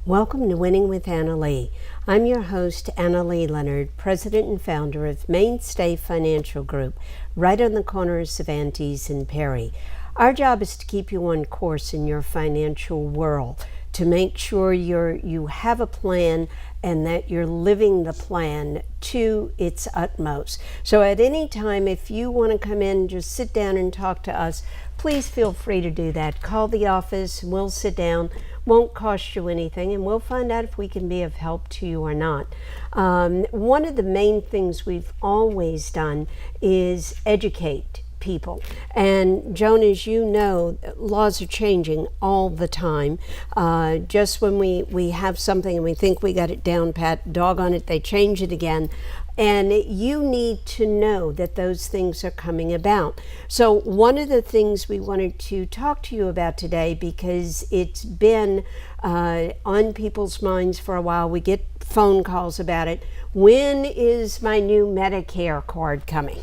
Welcome to Winning with Annalee. I'm your host, Annalee Leonard, president and founder of Mainstay Financial Group, right on the corner of Cervantes and Perry. Our job is to keep you on course in your financial world, to make sure you have a plan and that you're living the plan to its utmost. So at any time, if you want to come in, just sit down and talk to us, please feel free to do that. Call the office and we'll sit down. Won't cost you anything, and we'll find out if we can be of help to you or not. One of the main things we've always done is educate people. And Joan, as you know, laws are changing all the time. Just when we have something and we think we got it down pat, doggone it, they change it again. And you need to know that those things are coming about. So one of the things we wanted to talk to you about today, because it's been on people's minds for a while, we get phone calls about it. When is my new Medicare card coming?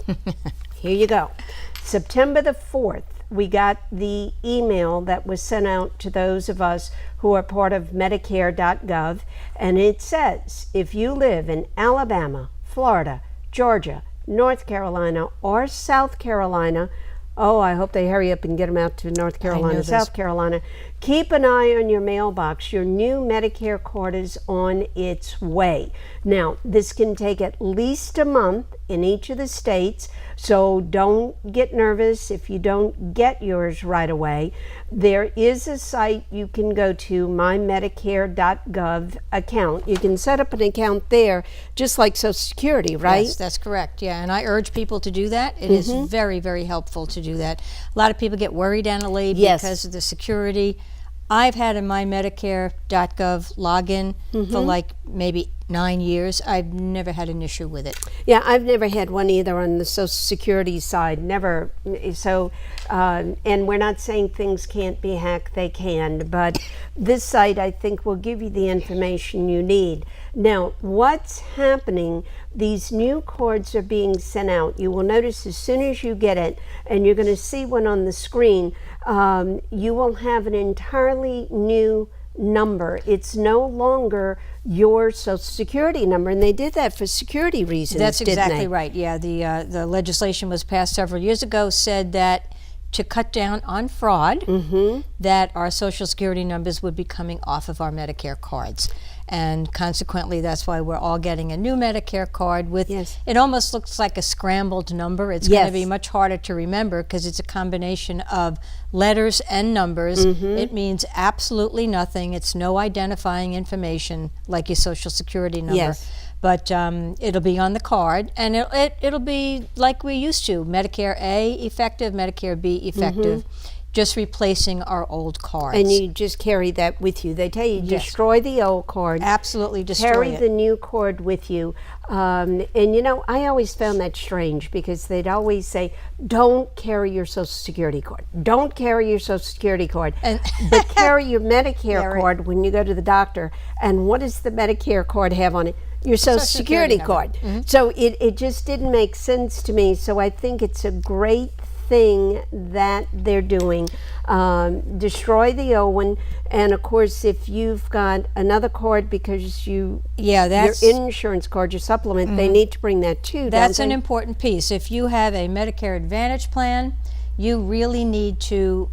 Here you go. September the 4th, we got the email that was sent out to those of us who are part of Medicare.gov, and it says, if you live in Alabama, Florida, Georgia, North Carolina, or South Carolina, oh, I hope they hurry up and get them out to North Carolina, South Carolina. Keep an eye on your mailbox. Your new Medicare card is on its way. Now, this can take at least a month in each of the states, so don't get nervous if you don't get yours right away. There is a site you can go to, mymedicare.gov account. You can set up an account there, just like Social Security, right? Yes, that's correct, yeah, and I urge people to do that. It is very, very helpful to do that. A lot of people get worried, Annalee, because of the security. I've had a mymedicare.gov login for like maybe 9 years. I've never had an issue with it. Yeah, I've never had one either on the Social Security side, never. So, and we're not saying things can't be hacked, they can, but this site I think will give you the information you need. Now, what's happening, these new cards are being sent out. You will notice as soon as you get it, and you're going to see one on the screen, you will have an entirely new number. It's no longer your Social Security number, and they did that for security reasons. That's didn't exactly they? right. Yeah, the legislation was passed several years ago, said that to cut down on fraud, that our Social Security numbers would be coming off of our Medicare cards. And consequently, that's why we're all getting a new Medicare card with, it almost looks like a scrambled number. It's going to be much harder to remember because it's a combination of letters and numbers. It means absolutely nothing. It's no identifying information like your Social Security number. But it'll be on the card, and it'll be like we used to, Medicare A effective, Medicare B effective. Just replacing our old cards. And you just carry that with you. They tell you destroy the old card. Absolutely destroy it. Carry the new card with you. And you know, I always found that strange because they'd always say, don't carry your Social Security card. Don't carry your Social Security card. But carry your Medicare card when you go to the doctor. And what does the Medicare card have on it? Your Social Security card. So it just didn't make sense to me. So I think it's a great thing that they're doing. Destroy the old one, and of course if you've got another card because your insurance card, your supplement, they need to bring that too. That's an important piece. If you have a Medicare Advantage plan, you really need to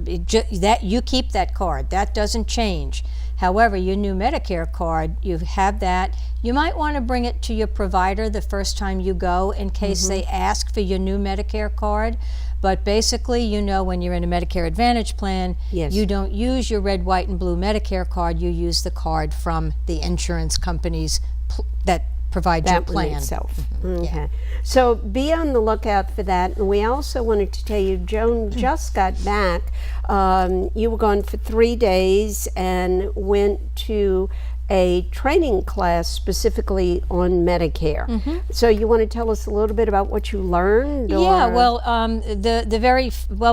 you keep that card. That doesn't change. However, your new Medicare card, you have that. You might want to bring it to your provider the first time you go in case they ask for your new Medicare card. But basically, you know, when you're in a Medicare Advantage plan, you don't use your red, white, and blue Medicare card. You use the card from the insurance companies that provide your plan itself. So be on the lookout for that. And we also wanted to tell you, Joan just got back. You were gone for 3 days and went to a training class specifically on Medicare. So you want to tell us a little bit about what you learned? Yeah, well,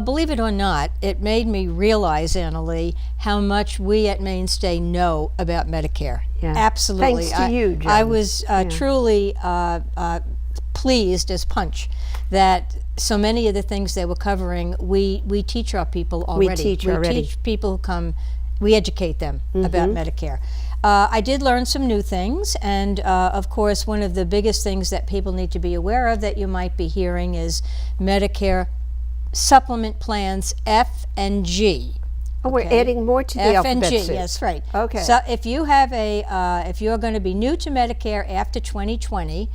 believe it or not, it made me realize, Annalee, how much we at Mainstay know about Medicare. Absolutely. Thanks to you, Joan. I was truly pleased as punch that so many of the things they were covering, we teach our people already. We teach people who come we educate them about Medicare. I did learn some new things, and of course, one of the biggest things that people need to be aware of that you might be hearing is Medicare supplement plans F and G. Oh, we're adding more to the F alphabet and G, soup. yes, right. Okay. So if you have if you're going to be new to Medicare after 2020,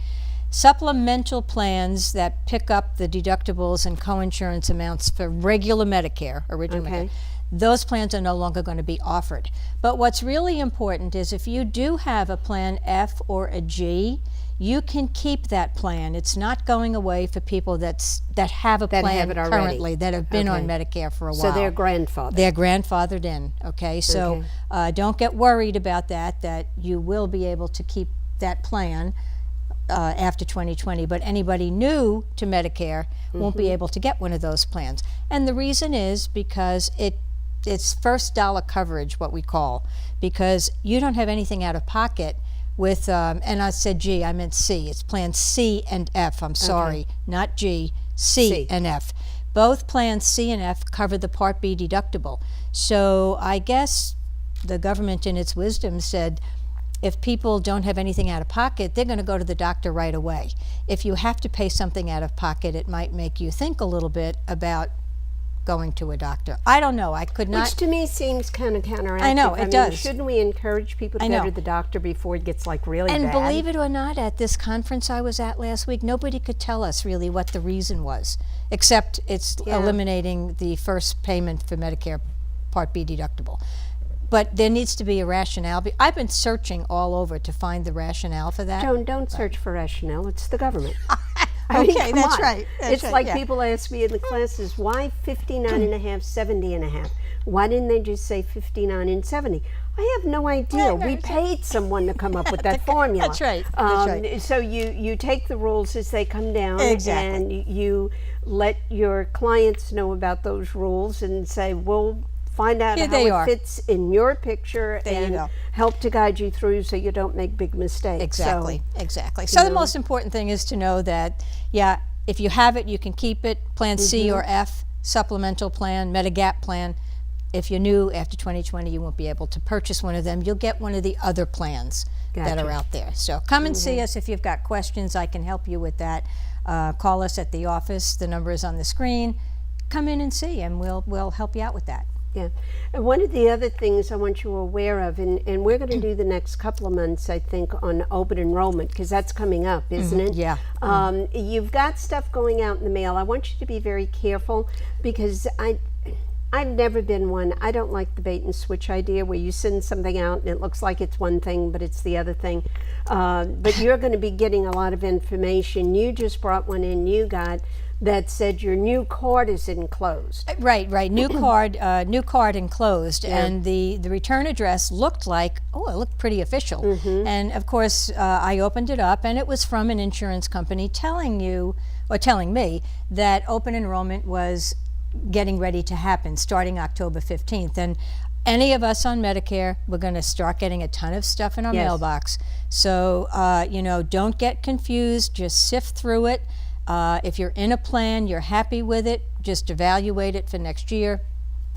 supplemental plans that pick up the deductibles and coinsurance amounts for regular Medicare, original Medicare, those plans are no longer going to be offered. But what's really important is if you do have a plan F or a G, you can keep that plan. It's not going away for people that have a plan currently, that have been on Medicare for a while. So they're grandfathered. They're grandfathered in, okay? So don't get worried about that you will be able to keep that plan after 2020, but anybody new to Medicare won't be able to get one of those plans. And the reason is because it's first dollar coverage, what we call, because you don't have anything out of pocket with, and I said G, I meant C. It's plans C and F, I'm sorry, not G, C and F. Both plans C and F cover the Part B deductible. So I guess the government in its wisdom said, if people don't have anything out of pocket, they're going to go to the doctor right away. If you have to pay something out of pocket, it might make you think a little bit about going to a doctor. I don't know. I could not. Which to me seems kind of counteractive. I know, it does. Shouldn't we encourage people to go to the doctor before it gets like really bad? And believe it or not, at this conference I was at last week, nobody could tell us really what the reason was, except it's eliminating the first payment for Medicare Part B deductible. But there needs to be a rationale. I've been searching all over to find the rationale for that. Joan, don't search for rationale. It's the government. I mean, come that's on. right. That's it's right, like people ask me in the classes, why 59 and a half, 70 and a half? Why didn't they just say 59 and 70? I have no idea. We paid someone to come up with that formula. That's right. That's right. So you take the rules as they come down, Exactly. and you let your clients know about those rules and say, we'll find out how it fits in your picture and help to guide you through so you don't make big mistakes. Exactly, exactly. So the most important thing is to know that, if you have it, you can keep it. Plan C or F, supplemental plan, Medigap plan. If you're new after 2020, you won't be able to purchase one of them. You'll get one of the other plans that are out there. So come and see us if you've got questions. I can help you with that. Call us at the office. The number is on the screen. Come in and see, and we'll help you out with that. Yeah, and one of the other things I want you aware of, and we're going to do the next couple of months, I think, on open enrollment, because that's coming up, isn't it? Yeah. You've got stuff going out in the mail. I want you to be very careful, because I've never been one. I don't like the bait and switch idea where you send something out and it looks like it's one thing, but it's the other thing. But you're going to be getting a lot of information. You just brought one in you got that said your new card is enclosed. Right. New card enclosed, and the return address looked like, it looked pretty official. And of course, I opened it up, and it was from an insurance company telling me that open enrollment was getting ready to happen starting October 15th. And any of us on Medicare, we're going to start getting a ton of stuff in our mailbox. So, don't get confused. Just sift through it. If you're in a plan, you're happy with it, just evaluate it for next year,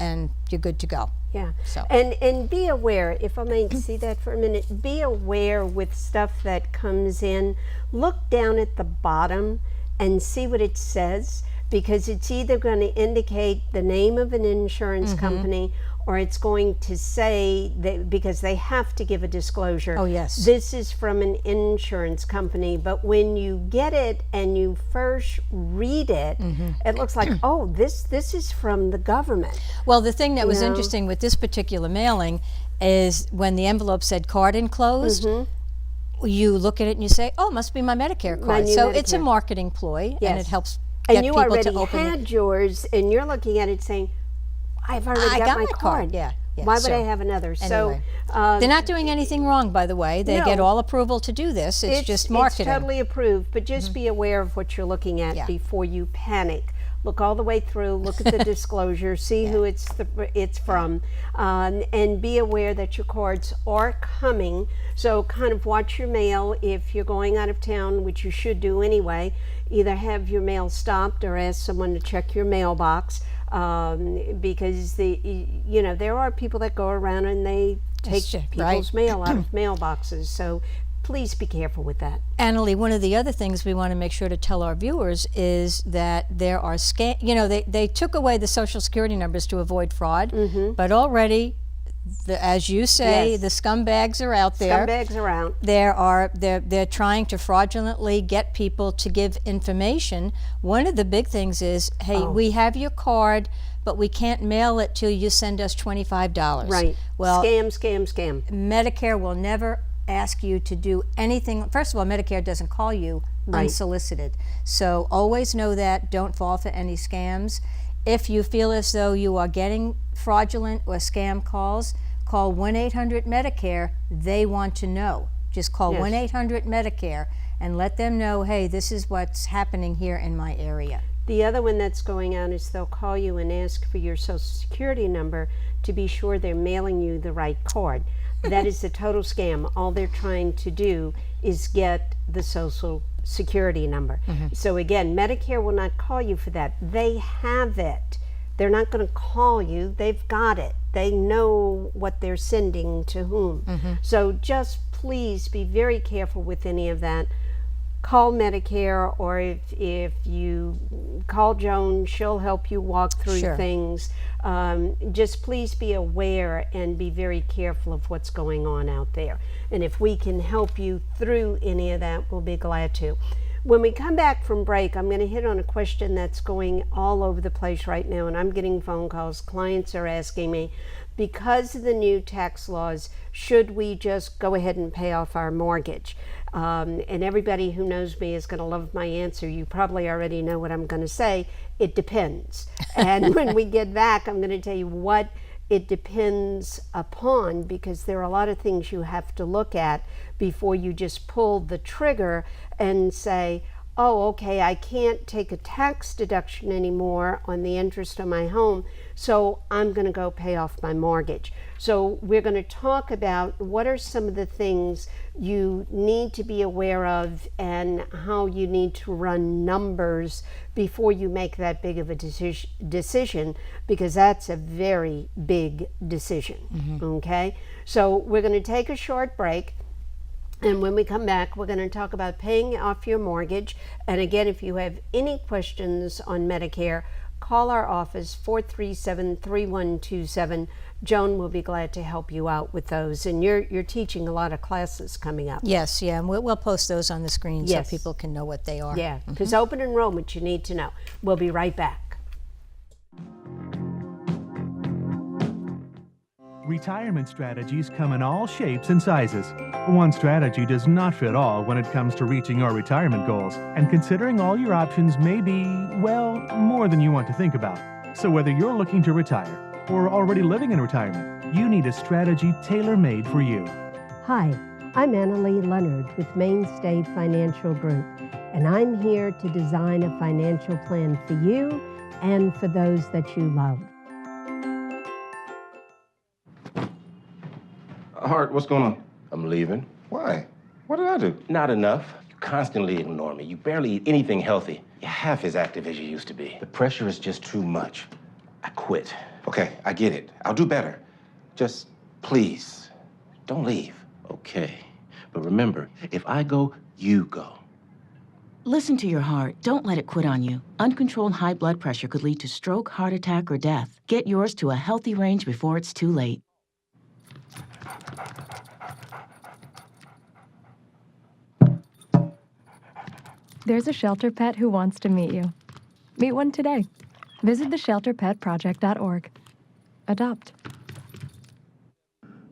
and you're good to go. Yeah. So. And be aware, if I may see that for a minute, be aware with stuff that comes in, look down at the bottom and see what it says, because it's either going to indicate the name of an insurance company, or it's going to say that, because they have to give a disclosure. Oh, yes. This is from an insurance company. But when you get it and you first read it, it looks like, this is from the government. Well, the thing that was interesting with this particular mailing is when the envelope said card enclosed, you look at it and you say, it must be my Medicare card. So it's a marketing ploy, and it helps get people to open it. And you already had yours, and you're looking at it saying, I've already got my card. Yeah. Why would I have another? Anyway. So they're not doing anything wrong, by the way. They get all approval to do this. It's just marketing. It's totally approved, but just be aware of what you're looking at before you panic. Look all the way through, look at the disclosure, see who it's from, and be aware that your cards are coming. So kind of watch your mail. If you're going out of town, which you should do anyway, either have your mail stopped or ask someone to check your mailbox. because there are people that go around and they take people's mail out of mailboxes. So please be careful with that. Annalee, one of the other things we want to make sure to tell our viewers is that there are they took away the Social Security numbers to avoid fraud, but already, as you say, the scumbags are out there. Scumbags are out. They're trying to fraudulently get people to give information. One of the big things is, hey, we have your card, but we can't mail it till you send us $25. Right. Well, scam. Medicare will never ask you to do anything. First of all, Medicare doesn't call you unsolicited. So always know that. Don't fall for any scams. If you feel as though you are getting fraudulent or scam calls, call 1-800-MEDICARE. They want to know. Just call 1-800-MEDICARE and let them know, hey, this is what's happening here in my area. The other one that's going on is they'll call you and ask for your Social Security number to be sure they're mailing you the right card. That is a total scam. All they're trying to do is get the Social Security number. So again, Medicare will not call you for that. They have it. They're not going to call you. They've got it. They know what they're sending to whom. So just please be very careful with any of that. Call Medicare, or if you call Joan, she'll help you walk through things. Just please be aware and be very careful of what's going on out there. And if we can help you through any of that, we'll be glad to. When we come back from break, I'm going to hit on a question that's going all over the place right now, and I'm getting phone calls. Clients are asking me, because of the new tax laws, should we just go ahead and pay off our mortgage? And everybody who knows me is going to love my answer. You probably already know what I'm going to say. It depends. And when we get back, I'm going to tell you what it depends upon, because there are a lot of things you have to look at before you just pull the trigger and say, oh, okay, I can't take a tax deduction anymore on the interest on my home, so I'm going to go pay off my mortgage. So we're going to talk about what are some of the things you need to be aware of and how you need to run numbers before you make that big of a decision, because that's a very big decision, okay? So we're going to take a short break. And when we come back, we're going to talk about paying off your mortgage. And again, if you have any questions on Medicare, call our office, 437-3127. Joan will be glad to help you out with those. And you're teaching a lot of classes coming up. Yes, yeah, and we'll post those on the screen so people can know what they are. Yeah, because open enrollment you need to know. We'll be right back. Retirement strategies come in all shapes and sizes. One strategy does not fit all when it comes to reaching your retirement goals, and considering all your options may be, well, more than you want to think about. So whether you're looking to retire or already living in retirement, you need a strategy tailor-made for you. Hi, I'm Annalee Leonard with Mainstay Financial Group, and I'm here to design a financial plan for you and for those that you love. Hart, what's going on? I'm leaving. Why? What did I do? Not enough. You constantly ignore me. You barely eat anything healthy. You're half as active as you used to be. The pressure is just too much. I quit. Okay, I get it. I'll do better. Just, please, don't leave. Okay. But remember, if I go, you go. Listen to your heart. Don't let it quit on you. Uncontrolled high blood pressure could lead to stroke, heart attack, or death. Get yours to a healthy range before it's too late. There's a shelter pet who wants to meet you. Meet one today. Visit theshelterpetproject.org. Adopt.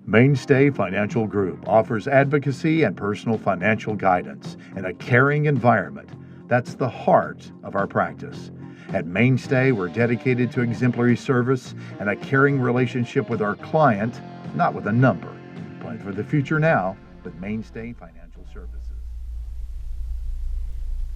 Mainstay Financial Group offers advocacy and personal financial guidance in a caring environment. That's the heart of our practice. At Mainstay, we're dedicated to exemplary service and a caring relationship with our client, not with a number. Plan for the future now with Mainstay Financial Services.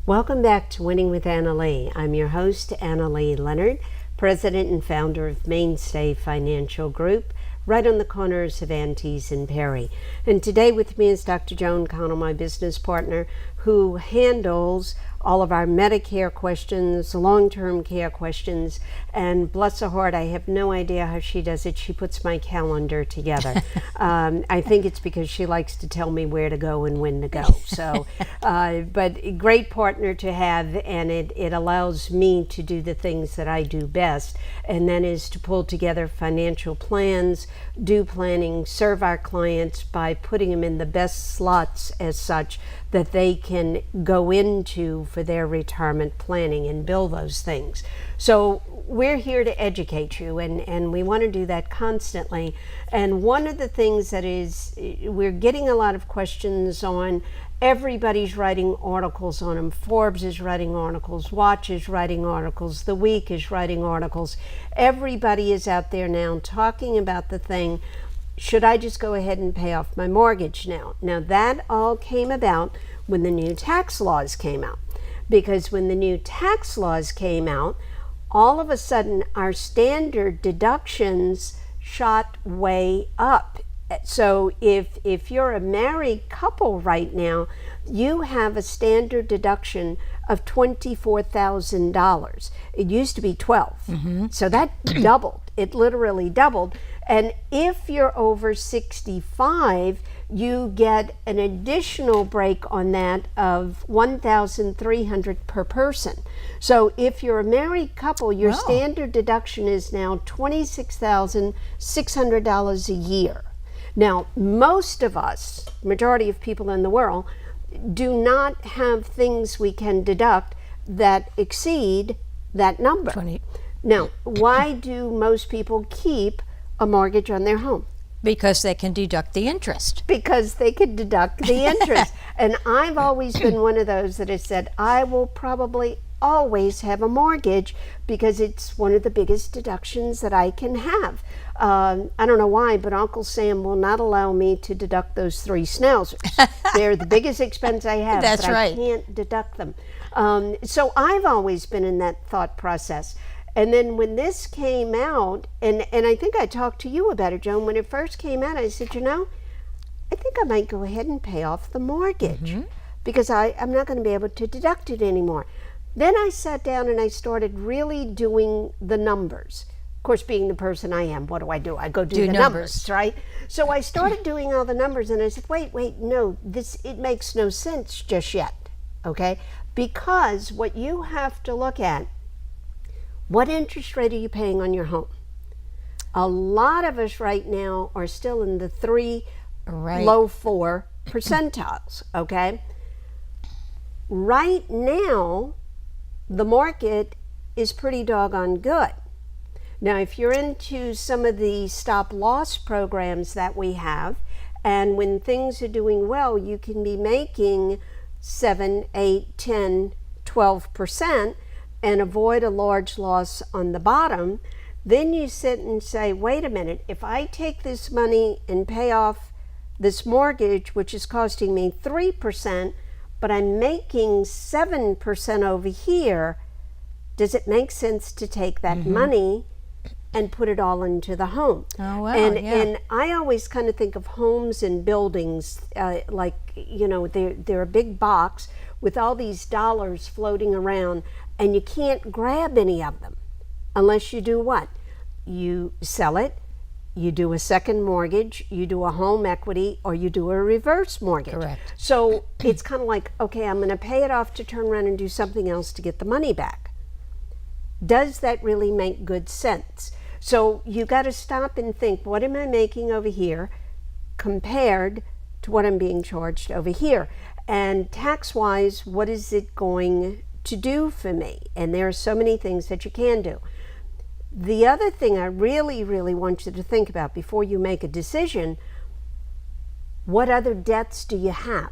Welcome back to Winning with Annalee. I'm your host, Annalee Leonard, president and founder of Mainstay Financial Group, right on the corners of Antes and Perry. And today with me is Dr. Joan Connell, my business partner, who handles all of our Medicare questions, long-term care questions, and bless her heart, I have no idea how she does it. She puts my calendar together. I think it's because she likes to tell me where to go and when to go. So, but a great partner to have, and it allows me to do the things that I do best, and that is to pull together financial plans, do planning, serve our clients by putting them in the best slots as such that they can go into for their retirement planning and build those things. So we're here to educate you, and we want to do that constantly. And one of the things that is, we're getting a lot of questions on, everybody's writing articles on them. Forbes is writing articles, Watch is writing articles, The Week is writing articles. Everybody is out there now talking about the thing, should I just go ahead and pay off my mortgage now? Now that all came about when the new tax laws came out. Because when the new tax laws came out, all of a sudden our standard deductions shot way up. So if you're a married couple right now, you have a standard deduction of $24,000. It used to be $12,000. So that doubled. It literally doubled. And if you're over 65, you get an additional break on that of $1,300 per person. So if you're a married couple, your standard deduction is now $26,600 a year. Now, most of us, majority of people in the world, do not have things we can deduct that exceed that number. 20. Now, why do most people keep a mortgage on their home? Because they can deduct the interest. Because they can deduct the interest. And I've always been one of those that has said, I will probably always have a mortgage because it's one of the biggest deductions that I can have. I don't know why, but Uncle Sam will not allow me to deduct those 3 schnauzers. They're the biggest expense I have. That's but right. I can't deduct them. So I've always been in that thought process. And then when this came out, and I think I talked to you about it, Joan, when it first came out, I said, I think I might go ahead and pay off the mortgage because I'm not going to be able to deduct it anymore. Then I sat down and I started really doing the numbers. Of course, being the person I am, what do? I go do the numbers, right? So I started doing all the numbers and I said, wait, no, it makes no sense just yet, okay? Because what you have to look at, what interest rate are you paying on your home? A lot of us right now are still in the 3, low 4 percentiles, okay? Right now, the market is pretty doggone good. Now, if you're into some of the stop loss programs that we have, and when things are doing well, you can be making 7, 8, 10, 12%, and avoid a large loss on the bottom, then you sit and say, wait a minute, if I take this money and pay off this mortgage, which is costing me 3%, but I'm making 7% over here, does it make sense to take that money and put it all into the home? Oh, wow, and I always kind of think of homes and buildings like, they're a big box with all these dollars floating around, and you can't grab any of them unless you do what? You sell it, you do a second mortgage, you do a home equity, or you do a reverse mortgage. Correct. So it's kind of like, okay, I'm going to pay it off to turn around and do something else to get the money back. Does that really make good sense? So you got to stop and think, what am I making over here compared to what I'm being charged over here? And tax-wise, what is it going to do for me? And there are so many things that you can do. The other thing I really, really want you to think about before you make a decision, what other debts do you have?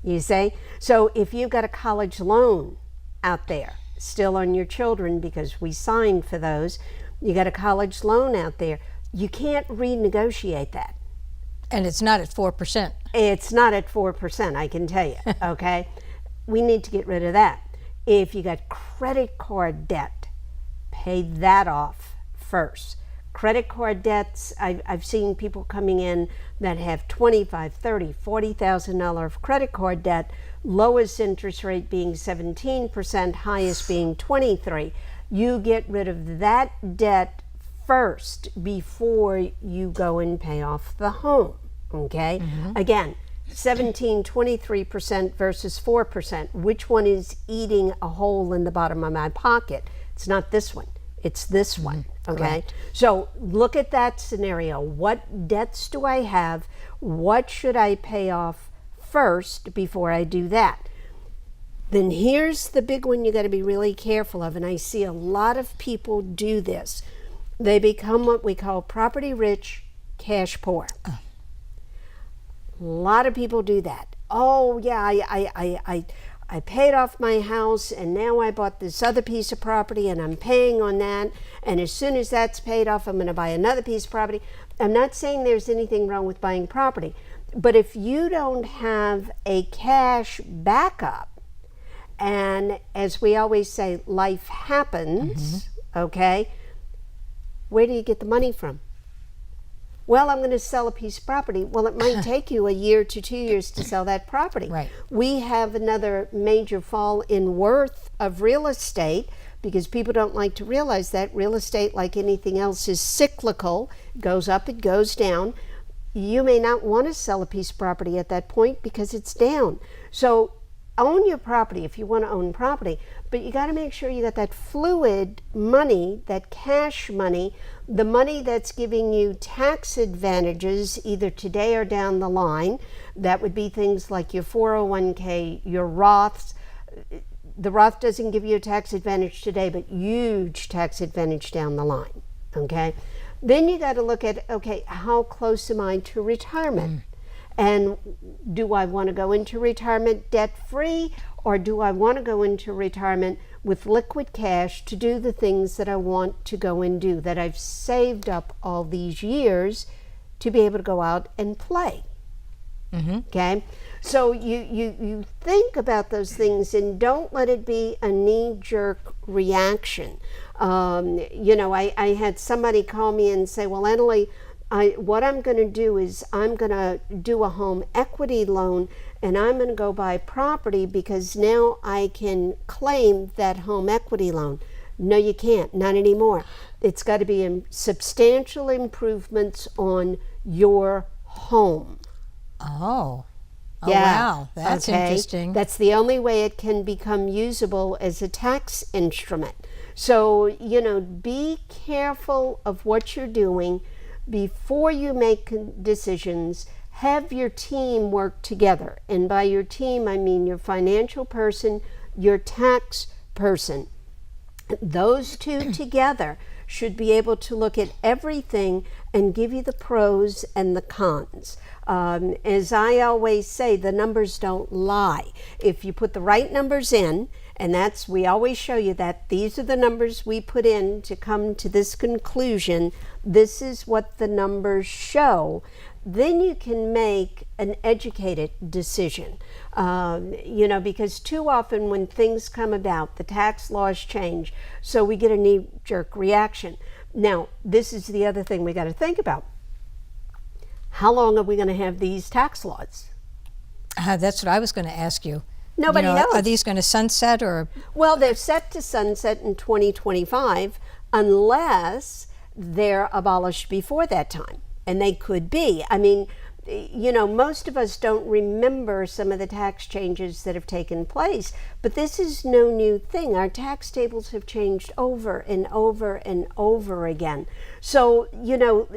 You say? So if you've got a college loan out there, still on your children because we signed for those, you got a college loan out there, you can't renegotiate that. And it's not at 4%. It's not at 4%, I can tell you, okay? We need to get rid of that. If you got credit card debt, pay that off first. Credit card debts, I've seen people coming in that have $25,000, $30,000, $40,000 of credit card debt. lowest interest rate being 17%, highest being 23%. You get rid of that debt first before you go and pay off the home, okay? Again, 23% versus 4%. Which one is eating a hole in the bottom of my pocket? It's not this one, it's this one, okay? Correct. So look at that scenario. What debts do I have? What should I pay off first before I do that? Then here's the big one you got to be really careful of, and I see a lot of people do this. They become what we call property rich, cash poor. A lot of people do that. Oh yeah, I paid off my house and now I bought this other piece of property and I'm paying on that, and as soon as that's paid off I'm going to buy another piece of property. I'm not saying there's anything wrong with buying property, but if you don't have a cash backup, and as we always say, life happens, okay, where do you get the money from? Well, I'm going to sell a piece of property. Well, it might take you a year to 2 years to sell that property. Right. We have another major fall in worth of real estate because people don't like to realize that real estate, like anything else, is cyclical. It goes up, it goes down. You may not want to sell a piece of property at that point because it's down. So own your property if you want to own property, but you got to make sure you got that fluid money, that cash money, the money that's giving you tax advantages either today or down the line. That would be things like your 401k, your Roths. The Roth doesn't give you a tax advantage today, but huge tax advantage down the line, okay? Then you got to look at, okay, how close am I to retirement? And do I want to go into retirement debt-free, or do I want to go into retirement with liquid cash to do the things that I want to go and do, that I've saved up all these years to be able to go out and play? Okay? So you think about those things and don't let it be a knee-jerk reaction. You know, I had somebody call me and say, well, Annalee, what I'm going to do is I'm going to do a home equity loan and I'm going to go buy property because now I can claim that home equity loan. No, you can't. Not anymore. It's got to be substantial improvements on your home. Oh. Oh, Yeah. wow. That's Okay. interesting. That's the only way it can become usable as a tax instrument. So, you know, be careful of what you're doing before you make decisions. Have your team work together. And by your team, I mean your financial person, your tax person. Those two together should be able to look at everything and give you the pros and the cons. As I always say, the numbers don't lie. If you put the right numbers in, and we always show you that these are the numbers we put in to come to this conclusion, this is what the numbers show, then you can make an educated decision. You know, because too often when things come about, the tax laws change, so we get a knee-jerk reaction. Now, this is the other thing we got to think about. How long are we going to have these tax laws? That's what I was going to ask you. Nobody knows. Are these going to sunset or? Well, they're set to sunset in 2025 unless they're abolished before that time. And they could be. I mean, you know, most of us don't remember some of the tax changes that have taken place, but this is no new thing. Our tax tables have changed over and over and over again. So, you know,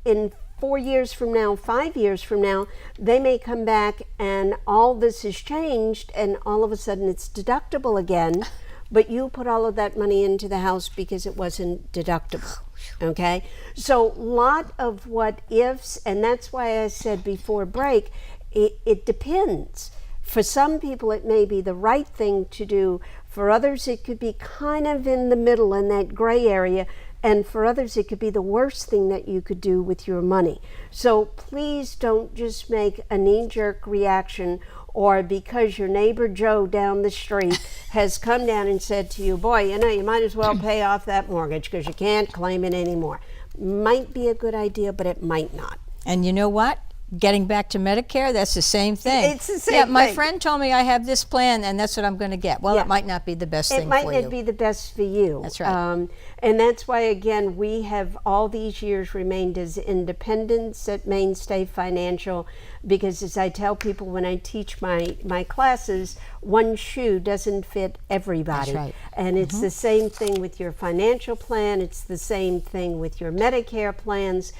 in 4 years from now, 5 years from now, they may come back and all this has changed and all of a sudden it's deductible again, but you put all of that money into the house because it wasn't deductible. Okay, so lot of what ifs, and that's why I said before break, it depends. For some people it may be the right thing to do, for others it could be kind of in the middle in that gray area, and for others it could be the worst thing that you could do with your money. So please don't just make a knee-jerk reaction, or because your neighbor Joe down the street has come down and said to you, boy, you know, you might as well pay off that mortgage because you can't claim it anymore. Might be a good idea, but it might not. And you know what? getting back to Medicare, that's the same thing. It's the same Yeah, my thing. friend told me I have this plan and that's what I'm going to get. Well, Yeah. it might not be the best thing It might for not you. be the best for you. That's right. And that's why, again, we have all these years remained as independents at Mainstay Financial, because as I tell people when I teach my classes, one shoe doesn't fit everybody. That's right. And it's the same thing with your financial plan. It's the same thing with your Medicare plans.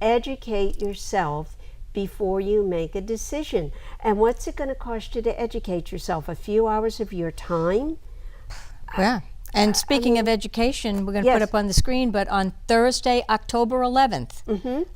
Educate yourself before you make a decision. And what's it going to cost you to educate yourself? A few hours of your time? Yeah. And speaking of education, we're going to Yes. put up on the screen, but on Thursday, October 11th,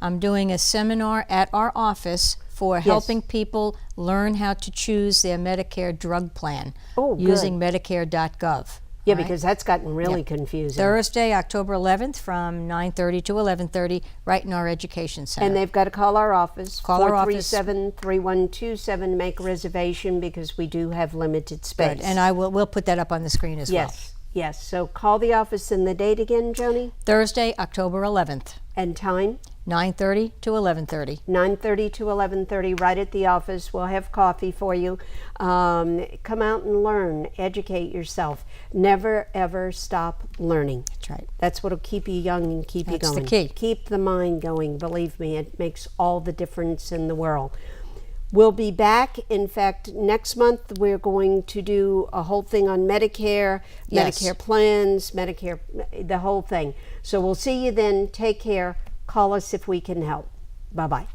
I'm doing a seminar at our office for helping people learn how to choose their Medicare drug plan using Medicare.gov. Yeah, All right? because that's gotten really confusing. Thursday, October 11th from 9:30 to 11:30 right in our education center. And they've got to call our office, Call our office. 437-3127, make a reservation because we do have limited space. Good. And we'll put that up on the screen as well. Yes. So call the office and the date again, Joni, Thursday, October 11th, and time. 9:30 to 11:30. 9:30 to 11:30, right at the office. We'll have coffee for you. Come out and learn. Educate yourself. Never, ever stop learning. That's right. That's what'll keep you young and keep you That's going. the key. Keep the mind going. Believe me, it makes all the difference in the world. We'll be back. In fact, next month we're going to do a whole thing on Medicare, Yes. Medicare plans, Medicare, the whole thing. So we'll see you then. Take care. Call us if we can help. Bye-bye.